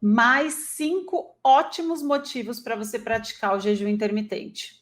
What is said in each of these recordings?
mais 5 ótimos motivos para você praticar o jejum intermitente.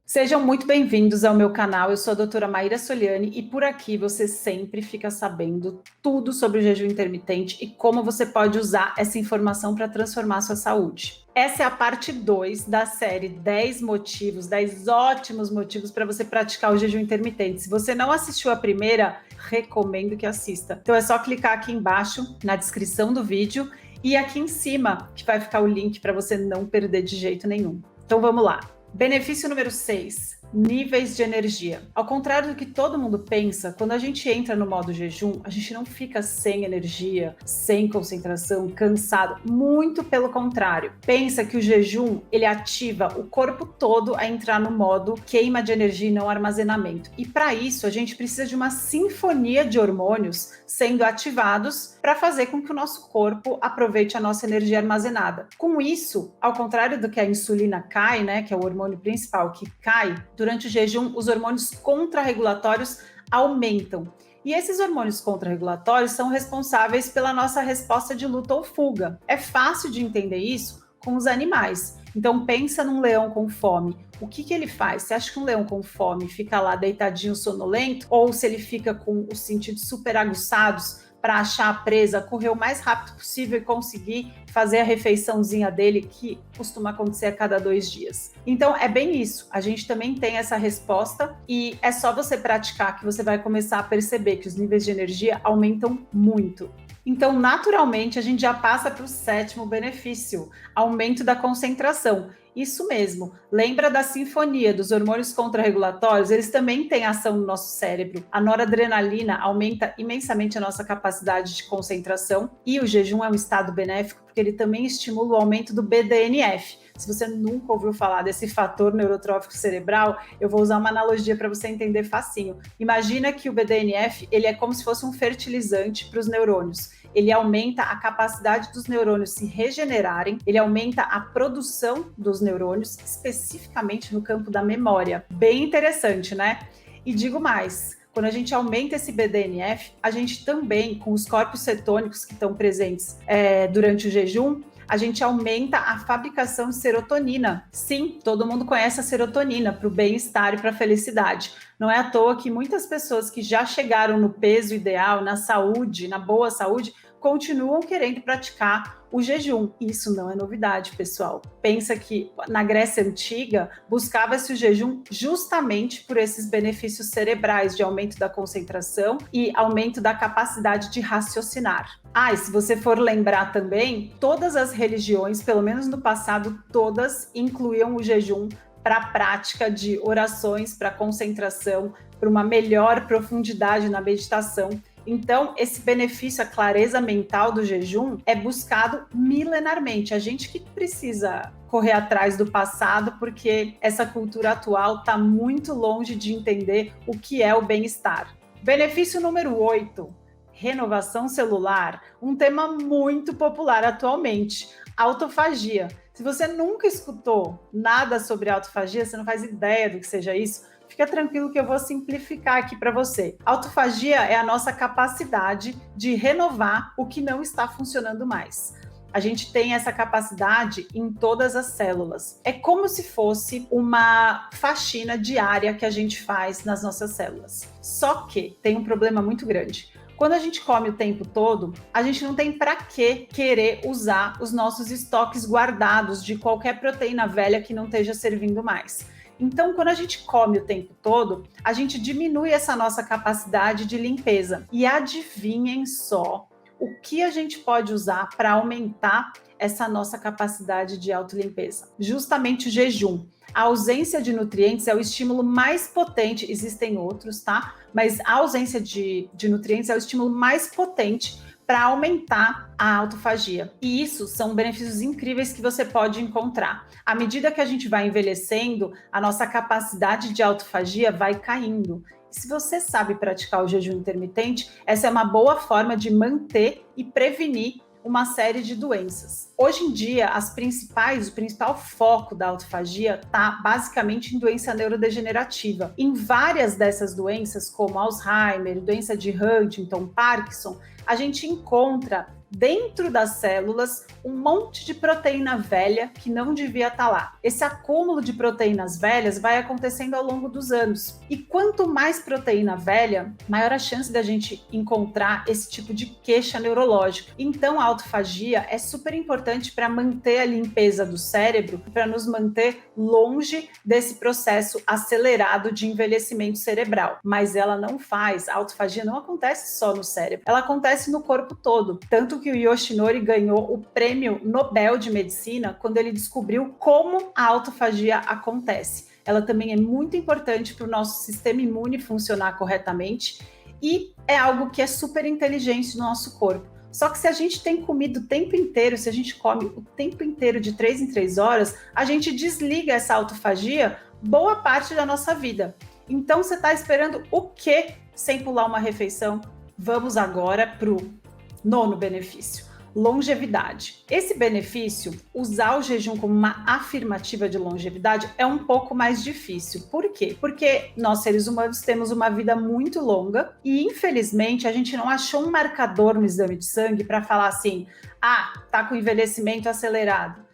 Sejam muito bem-vindos ao meu canal, eu sou a doutora Maíra Soliani e por aqui você sempre fica sabendo tudo sobre o jejum intermitente e como você pode usar essa informação para transformar a sua saúde. Essa é a parte 2 da série 10 motivos, 10 ótimos motivos para você praticar o jejum intermitente. Se você não assistiu a primeira, recomendo que assista. Então é só clicar aqui embaixo na descrição do vídeo e aqui em cima que vai ficar o link para você não perder de jeito nenhum. Então vamos lá. Benefício número 6, níveis de energia. Ao contrário do que todo mundo pensa, quando a gente entra no modo jejum, a gente não fica sem energia, sem concentração, cansado. Muito pelo contrário. Pensa que o jejum, ele ativa o corpo todo a entrar no modo queima de energia e não armazenamento. E para isso, a gente precisa de uma sinfonia de hormônios sendo ativados para fazer com que o nosso corpo aproveite a nossa energia armazenada. Com isso, ao contrário do que a insulina cai, né, que é o hormônio principal que cai, durante o jejum, os hormônios contrarregulatórios aumentam. E esses hormônios contrarregulatórios são responsáveis pela nossa resposta de luta ou fuga. É fácil de entender isso com os animais. Então pensa num leão com fome. O que ele faz? Você acha que um leão com fome fica lá deitadinho sonolento? Ou se ele fica com os sentidos super aguçados para achar a presa, correr o mais rápido possível e conseguir fazer a refeiçãozinha dele, que costuma acontecer a cada 2 dias. Então é bem isso, a gente também tem essa resposta e é só você praticar que você vai começar a perceber que os níveis de energia aumentam muito. Então, naturalmente, a gente já passa para o 7º benefício, aumento da concentração. Isso mesmo, lembra da sinfonia dos hormônios contrarregulatórios? Eles também têm ação no nosso cérebro. A noradrenalina aumenta imensamente a nossa capacidade de concentração e o jejum é um estado benéfico porque ele também estimula o aumento do BDNF. Se você nunca ouviu falar desse fator neurotrófico cerebral, eu vou usar uma analogia para você entender facinho. Imagina que o BDNF ele é como se fosse um fertilizante para os neurônios. Ele aumenta a capacidade dos neurônios se regenerarem, ele aumenta a produção dos neurônios, especificamente no campo da memória. Bem interessante, né? E digo mais, quando a gente aumenta esse BDNF, a gente também, com os corpos cetônicos que estão presentes durante o jejum, a gente aumenta a fabricação de serotonina. Sim, todo mundo conhece a serotonina para o bem-estar e para a felicidade. Não é à toa que muitas pessoas que já chegaram no peso ideal, na saúde, na boa saúde, continuam querendo praticar o jejum. Isso não é novidade, pessoal. Pensa que na Grécia Antiga buscava-se o jejum justamente por esses benefícios cerebrais de aumento da concentração e aumento da capacidade de raciocinar. E se você for lembrar também, todas as religiões, pelo menos no passado, todas incluíam o jejum para a prática de orações, para concentração, para uma melhor profundidade na meditação. Então, esse benefício, a clareza mental do jejum, é buscado milenarmente. A gente que precisa correr atrás do passado, porque essa cultura atual está muito longe de entender o que é o bem-estar. Benefício número 8, renovação celular, um tema muito popular atualmente, autofagia. Se você nunca escutou nada sobre autofagia, você não faz ideia do que seja isso, fica tranquilo que eu vou simplificar aqui para você. Autofagia é a nossa capacidade de renovar o que não está funcionando mais. A gente tem essa capacidade em todas as células. É como se fosse uma faxina diária que a gente faz nas nossas células. Só que tem um problema muito grande. Quando a gente come o tempo todo, a gente não tem para que querer usar os nossos estoques guardados de qualquer proteína velha que não esteja servindo mais. Então, quando a gente come o tempo todo, a gente diminui essa nossa capacidade de limpeza. E adivinhem só o que a gente pode usar para aumentar essa nossa capacidade de autolimpeza? Justamente o jejum. A ausência de nutrientes é o estímulo mais potente, existem outros, tá? Mas a ausência de nutrientes é o estímulo mais potente para aumentar a autofagia. E isso são benefícios incríveis que você pode encontrar. À medida que a gente vai envelhecendo, a nossa capacidade de autofagia vai caindo. Se você sabe praticar o jejum intermitente, essa é uma boa forma de manter e prevenir uma série de doenças. Hoje em dia, o principal foco da autofagia está basicamente em doença neurodegenerativa. Em várias dessas doenças, como Alzheimer, doença de Huntington, Parkinson, a gente encontra dentro das células um monte de proteína velha que não devia estar lá. Esse acúmulo de proteínas velhas vai acontecendo ao longo dos anos. E quanto mais proteína velha, maior a chance da gente encontrar esse tipo de queixa neurológica. Então, a autofagia é super importante para manter a limpeza do cérebro, para nos manter longe desse processo acelerado de envelhecimento cerebral. Mas ela não faz, a autofagia não acontece só no cérebro, ela acontece no corpo todo. Tanto que o Yoshinori ganhou o Prêmio Nobel de Medicina quando ele descobriu como a autofagia acontece. Ela também é muito importante para o nosso sistema imune funcionar corretamente e é algo que é super inteligente no nosso corpo. Só que se a gente tem comido o tempo inteiro, se a gente come o tempo inteiro de 3 em 3 horas, a gente desliga essa autofagia boa parte da nossa vida. Então você está esperando o quê sem pular uma refeição? Vamos agora para o 9º benefício, longevidade. Esse benefício, usar o jejum como uma afirmativa de longevidade, é um pouco mais difícil. Por quê? Porque nós, seres humanos, temos uma vida muito longa e, infelizmente, a gente não achou um marcador no exame de sangue para falar assim, tá com envelhecimento acelerado.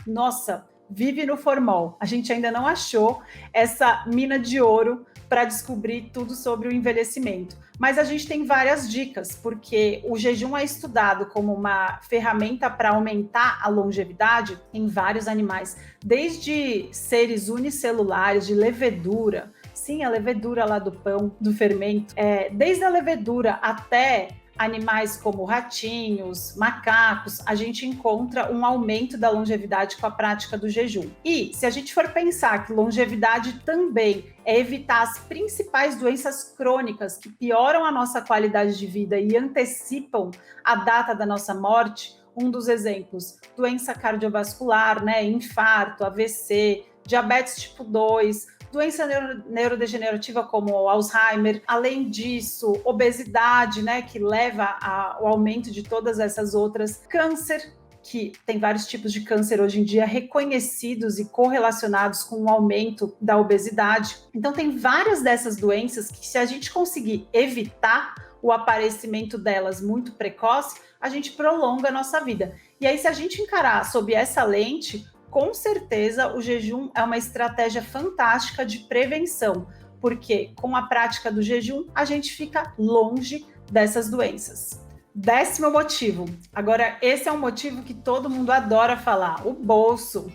Nossa, vive no formol. A gente ainda não achou essa mina de ouro para descobrir tudo sobre o envelhecimento. Mas a gente tem várias dicas, porque o jejum é estudado como uma ferramenta para aumentar a longevidade em vários animais, desde seres unicelulares, de levedura, sim, a levedura lá do pão, do fermento, desde a levedura até animais como ratinhos, macacos, a gente encontra um aumento da longevidade com a prática do jejum. E se a gente for pensar que longevidade também é evitar as principais doenças crônicas que pioram a nossa qualidade de vida e antecipam a data da nossa morte, um dos exemplos, doença cardiovascular, infarto, AVC, diabetes tipo 2, doença neurodegenerativa como Alzheimer, além disso, obesidade, que leva ao aumento de todas essas outras, câncer, que tem vários tipos de câncer hoje em dia reconhecidos e correlacionados com o aumento da obesidade. Então tem várias dessas doenças que, se a gente conseguir evitar o aparecimento delas muito precoce, a gente prolonga a nossa vida. E aí, se a gente encarar sob essa lente, com certeza o jejum é uma estratégia fantástica de prevenção, porque com a prática do jejum a gente fica longe dessas doenças. 10º motivo. Agora, esse é um motivo que todo mundo adora falar, o bolso.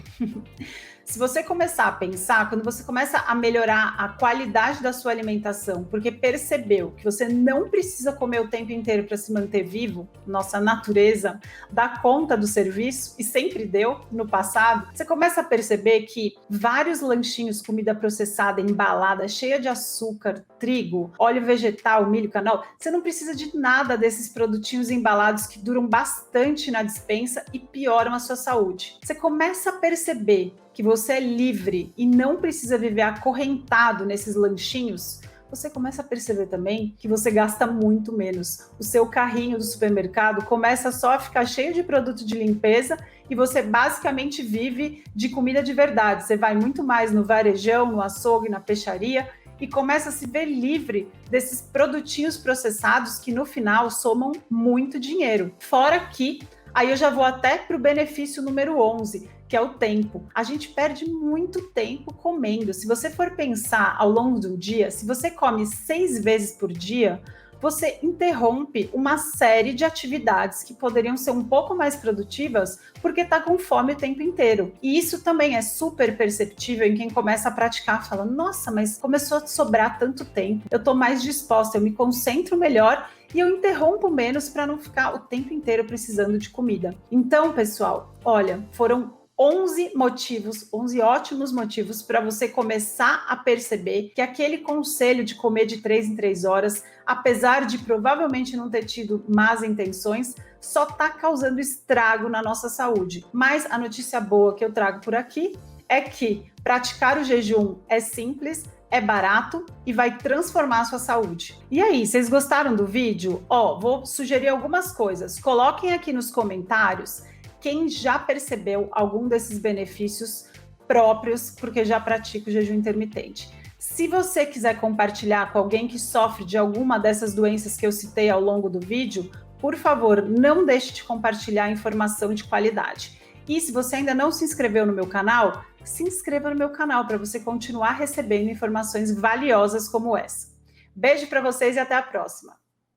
Se você começar a pensar, quando você começa a melhorar a qualidade da sua alimentação, porque percebeu que você não precisa comer o tempo inteiro para se manter vivo, nossa natureza dá conta do serviço e sempre deu no passado, você começa a perceber que vários lanchinhos, comida processada, embalada, cheia de açúcar, trigo, óleo vegetal, milho, canola, você não precisa de nada desses produtinhos embalados que duram bastante na despensa e pioram a sua saúde. Você começa a perceber que você é livre e não precisa viver acorrentado nesses lanchinhos, você começa a perceber também que você gasta muito menos. O seu carrinho do supermercado começa só a ficar cheio de produto de limpeza e você basicamente vive de comida de verdade. Você vai muito mais no varejão, no açougue, na peixaria e começa a se ver livre desses produtinhos processados que no final somam muito dinheiro. Fora que, aí eu já vou até para o benefício número 11, que é o tempo. A gente perde muito tempo comendo. Se você for pensar ao longo do dia, se você come 6 vezes por dia, você interrompe uma série de atividades que poderiam ser um pouco mais produtivas porque está com fome o tempo inteiro. E isso também é super perceptível em quem começa a praticar, fala, nossa, mas começou a sobrar tanto tempo, eu estou mais disposta, eu me concentro melhor e eu interrompo menos para não ficar o tempo inteiro precisando de comida. Então, pessoal, olha, foram 11 motivos, 11 ótimos motivos para você começar a perceber que aquele conselho de comer de 3 em 3 horas, apesar de provavelmente não ter tido más intenções, só está causando estrago na nossa saúde. Mas a notícia boa que eu trago por aqui é que praticar o jejum é simples, é barato e vai transformar a sua saúde. E aí, vocês gostaram do vídeo? Vou sugerir algumas coisas. Coloquem aqui nos comentários quem já percebeu algum desses benefícios próprios porque já pratica o jejum intermitente. Se você quiser compartilhar com alguém que sofre de alguma dessas doenças que eu citei ao longo do vídeo, por favor, não deixe de compartilhar informação de qualidade. E se você ainda não se inscreveu no meu canal, se inscreva no meu canal para você continuar recebendo informações valiosas como essa. Beijo para vocês e até a próxima!